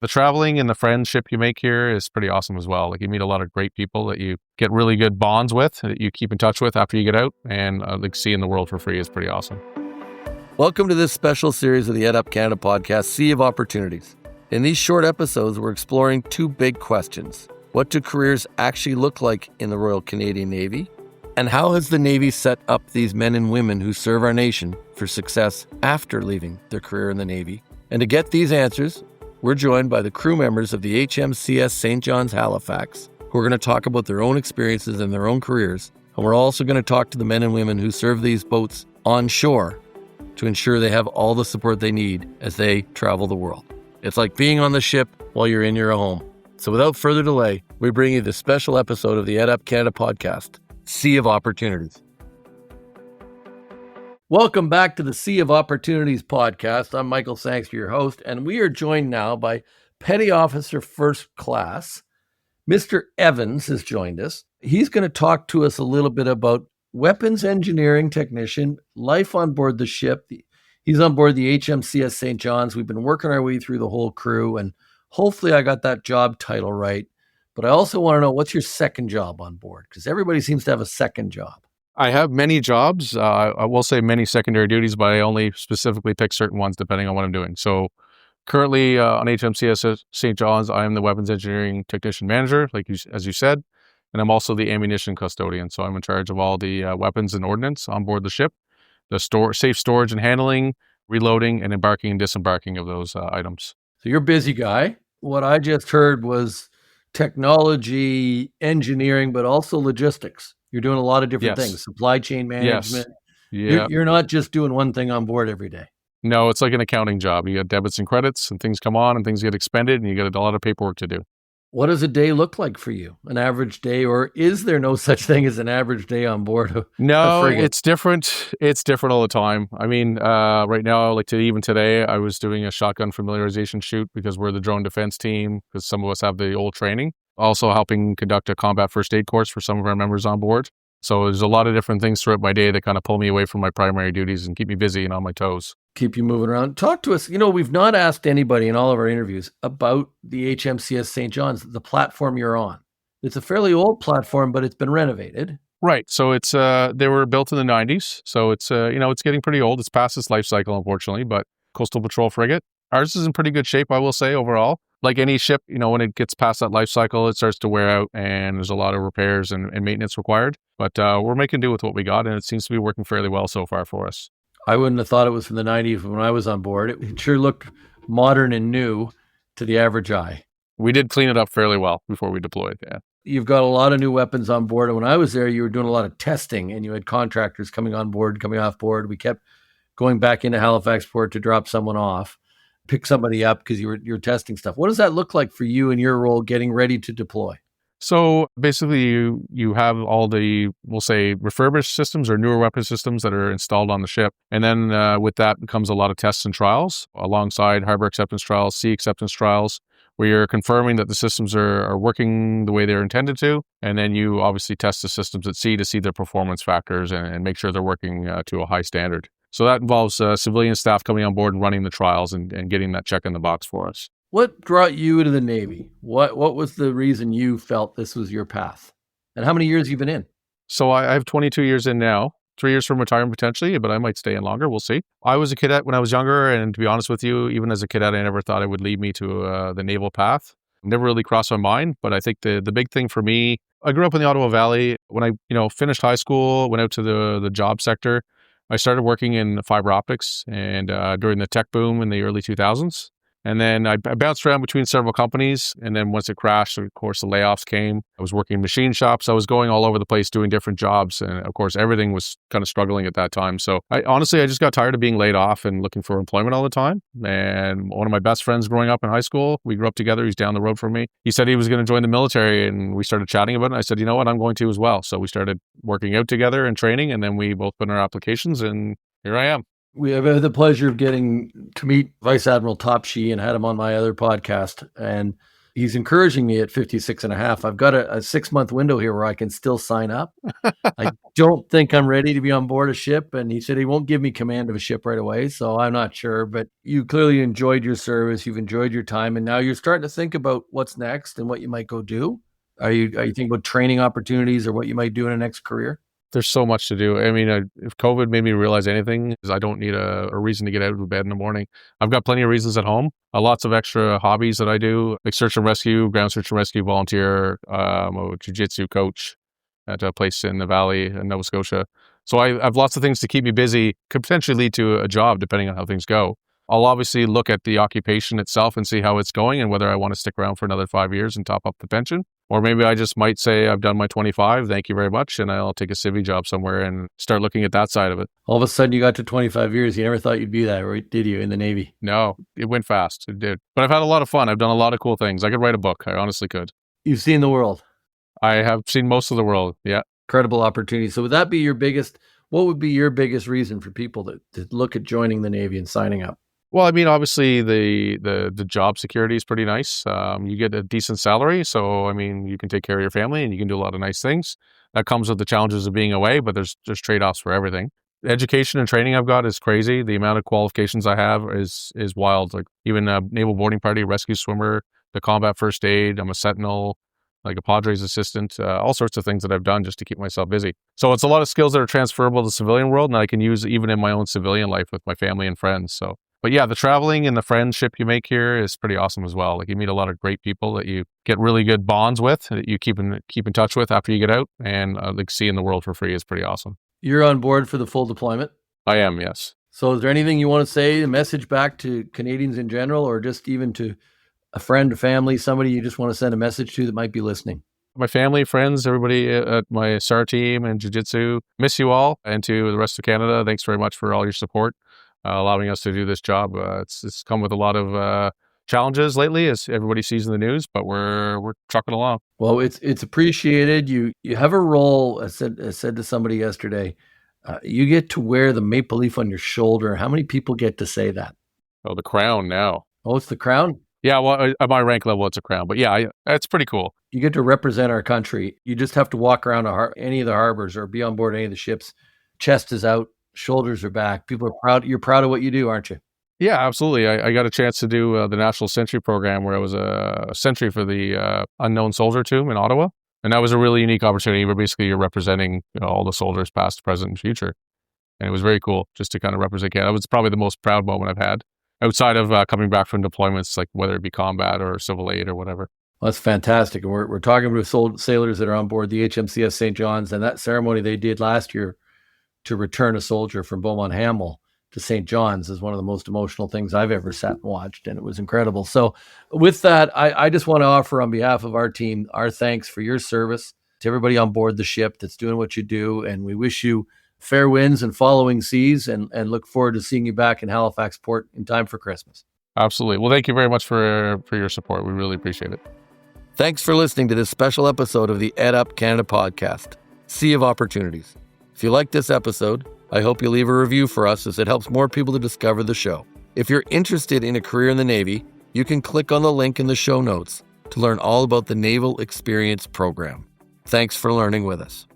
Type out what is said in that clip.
The traveling and the friendship you make here is pretty awesome as well. Like you meet a lot of great people that you get really good bonds with, that you keep in touch with after you get out, and like seeing the world for free is pretty awesome. Welcome to this special series of the EdUp Canada Podcast, Sea of Opportunities. In these short episodes, we're exploring two big questions. What do careers actually look like in the Royal Canadian Navy? And how has the Navy set up these men and women who serve our nation for success after leaving their career in the Navy? And to get these answers, we're joined by the crew members of the HMCS St. John's Halifax, who are going to talk about their own experiences and their own careers. And we're also going to talk to the men and women who serve these boats on shore to ensure they have all the support they need as they travel the world. It's like being on the ship while you're in your home. So without further delay, we bring you this special episode of the EdUp Canada Podcast, Sea of Opportunities. Welcome back to the Sea of Opportunities podcast. I'm Michael Sangster, your host, and we are joined now by Petty Officer First Class. Mr. Evans has joined us. He's going to talk to us a little bit about weapons engineering technician, life on board the ship. He's on board the HMCS St. John's. We've been working our way through the whole crew, and hopefully I got that job title right. But I also want to know, what's your second job on board? Because everybody seems to have a second job. I have many jobs. I will say many secondary duties, but I only specifically pick certain ones depending on what I'm doing. So currently on HMCS St. John's, I am the weapons engineering technician manager, as you said, and I'm also the ammunition custodian. So I'm in charge of all the weapons and ordnance on board the ship, the safe storage and handling, reloading, and embarking and disembarking of those items. So you're a busy guy. What I just heard was technology, engineering, but also logistics. You're doing a lot of different things, supply chain management. Yes. Yeah. You're not just doing one thing on board every day. No, it's like an accounting job. You got debits and credits, and things come on and things get expended, and you get a lot of paperwork to do. What does a day look like for you? An average day, or is there no such thing as an average day on board? No, it's different. It's different all the time. I mean, right now, even today, I was doing a shotgun familiarization shoot because we're the drone defense team, because some of us have the old training. Also helping conduct a combat first aid course for some of our members on board. So there's a lot of different things throughout my day that kind of pull me away from my primary duties and keep me busy and on my toes. Keep you moving around. Talk to us. We've not asked anybody in all of our interviews about the HMCS St. John's, the platform you're on. It's a fairly old platform, but it's been renovated. Right. So it's they were built in the 90s. So it's it's getting pretty old. It's past its life cycle, unfortunately, but coastal patrol frigate. Ours is in pretty good shape, I will say, overall. Like any ship, when it gets past that life cycle, it starts to wear out and there's a lot of repairs and maintenance required. But we're making do with what we got, and it seems to be working fairly well so far for us. I wouldn't have thought it was from the 90s when I was on board. It sure looked modern and new to the average eye. We did clean it up fairly well before we deployed, yeah. You've got a lot of new weapons on board. And when I was there, you were doing a lot of testing, and you had contractors coming on board, coming off board. We kept going back into Halifax Port to drop someone off, pick somebody up because you're testing stuff. What does that look like for you in your role getting ready to deploy? So basically you have all the, we'll say, refurbished systems or newer weapon systems that are installed on the ship. And then with that comes a lot of tests and trials alongside harbor acceptance trials, sea acceptance trials, where you're confirming that the systems are working the way they're intended to. And then you obviously test the systems at sea to see their performance factors and make sure they're working to a high standard. So that involves civilian staff coming on board and running the trials and getting that check in the box for us. What brought you into the Navy? What was the reason you felt this was your path? And how many years have you been in? So I have 22 years in now, 3 years from retirement potentially, but I might stay in longer. We'll see. I was a cadet when I was younger. And to be honest with you, even as a cadet, I never thought it would lead me to the naval path. Never really crossed my mind. But I think the big thing for me, I grew up in the Ottawa Valley. When I finished high school, went out to the job sector, I started working in fiber optics and during the tech boom in the early 2000s. And then I bounced around between several companies. And then once it crashed, of course, the layoffs came. I was working in machine shops. I was going all over the place doing different jobs. And of course, everything was kind of struggling at that time. So I just got tired of being laid off and looking for employment all the time. And one of my best friends growing up in high school, we grew up together. He's down the road from me. He said he was going to join the military, and we started chatting about it. And I said, you know what, I'm going to as well. So we started working out together and training. And then we both put in our applications, and here I am. We have had the pleasure of getting to meet Vice Admiral Topshee and had him on my other podcast. And He's encouraging me at 56 and a half. I've got a 6-month window here where I can still sign up. I don't think I'm ready to be on board a ship. And he said he won't give me command of a ship right away. So I'm not sure. But you clearly enjoyed your service. You've enjoyed your time. And now you're starting to think about what's next and what you might go do. Are you thinking about training opportunities or what you might do in a next career? There's so much to do. I mean, if COVID made me realize anything, is I don't need a reason to get out of bed in the morning. I've got plenty of reasons at home. Lots of extra hobbies that I do, like search and rescue, ground search and rescue volunteer. I'm a jiu-jitsu coach at a place in the Valley in Nova Scotia. So I have lots of things to keep me busy, could potentially lead to a job depending on how things go. I'll obviously look at the occupation itself and see how it's going and whether I want to stick around for another 5 years and top up the pension. Or maybe I just might say I've done my 25, thank you very much, and I'll take a civvy job somewhere and start looking at that side of it. All of a sudden you got to 25 years. You never thought you'd be that, right? Did you, in the Navy? No, it went fast. It did. But I've had a lot of fun. I've done a lot of cool things. I could write a book. I honestly could. You've seen the world. I have seen most of the world, yeah. Incredible opportunity. So would that be what would be your biggest reason for people to look at joining the Navy and signing up? Well, I mean, obviously the job security is pretty nice. You get a decent salary. So, I mean, you can take care of your family and you can do a lot of nice things. That comes with the challenges of being away, but there's trade-offs for everything. The education and training I've got is crazy. The amount of qualifications I have is wild. Like even a naval boarding party, rescue swimmer, the combat first aid, I'm a sentinel, like a Padres assistant, all sorts of things that I've done just to keep myself busy. So it's a lot of skills that are transferable to the civilian world and I can use even in my own civilian life with my family and friends. So. But yeah, the traveling and the friendship you make here is pretty awesome as well. Like you meet a lot of great people that you get really good bonds with, that you keep in touch with after you get out, and like seeing the world for free is pretty awesome. You're on board for the full deployment? I am, yes. So is there anything you want to say, a message back to Canadians in general, or just even to a friend, a family, somebody you just want to send a message to that might be listening? My family, friends, everybody at my SAR team and jiu-jitsu, miss you all. And to the rest of Canada, thanks very much for all your support. Allowing us to do this job. It's come with a lot of challenges lately, as everybody sees in the news, but we're trucking along. Well, it's appreciated. You have a role. I said to somebody yesterday, you get to wear the maple leaf on your shoulder. How many people get to say that? Oh, the crown now. Oh, it's the crown? Yeah, well, at my rank level, it's a crown. But yeah, it's pretty cool. You get to represent our country. You just have to walk around any of the harbors or be on board any of the ships. Chest is out. Shoulders are back. People are proud. You're proud of what you do, aren't you? Yeah, absolutely. I got a chance to do the National Sentry program where I was a sentry for the Unknown Soldier Tomb in Ottawa. And that was a really unique opportunity where basically you're representing all the soldiers past, present, and future. And it was very cool just to kind of represent Canada. It was probably the most proud moment I've had outside of coming back from deployments, like whether it be combat or civil aid or whatever. Well, that's fantastic. And we're talking with sailors that are on board the HMCS St. John's, and that ceremony they did last year to return a soldier from Beaumont Hamel to St. John's is one of the most emotional things I've ever sat and watched, and it was incredible. So with that, I just want to offer on behalf of our team our thanks for your service to everybody on board the ship that's doing what you do, and we wish you fair winds and following seas, and look forward to seeing you back in Halifax Port in time for Christmas. Absolutely. Well, thank you very much for your support. We really appreciate it. Thanks for listening to this special episode of the EdUp Canada Podcast, Sea of Opportunities. If you like this episode, I hope you leave a review for us as it helps more people to discover the show. If you're interested in a career in the Navy, you can click on the link in the show notes to learn all about the Naval Experience Program. Thanks for learning with us.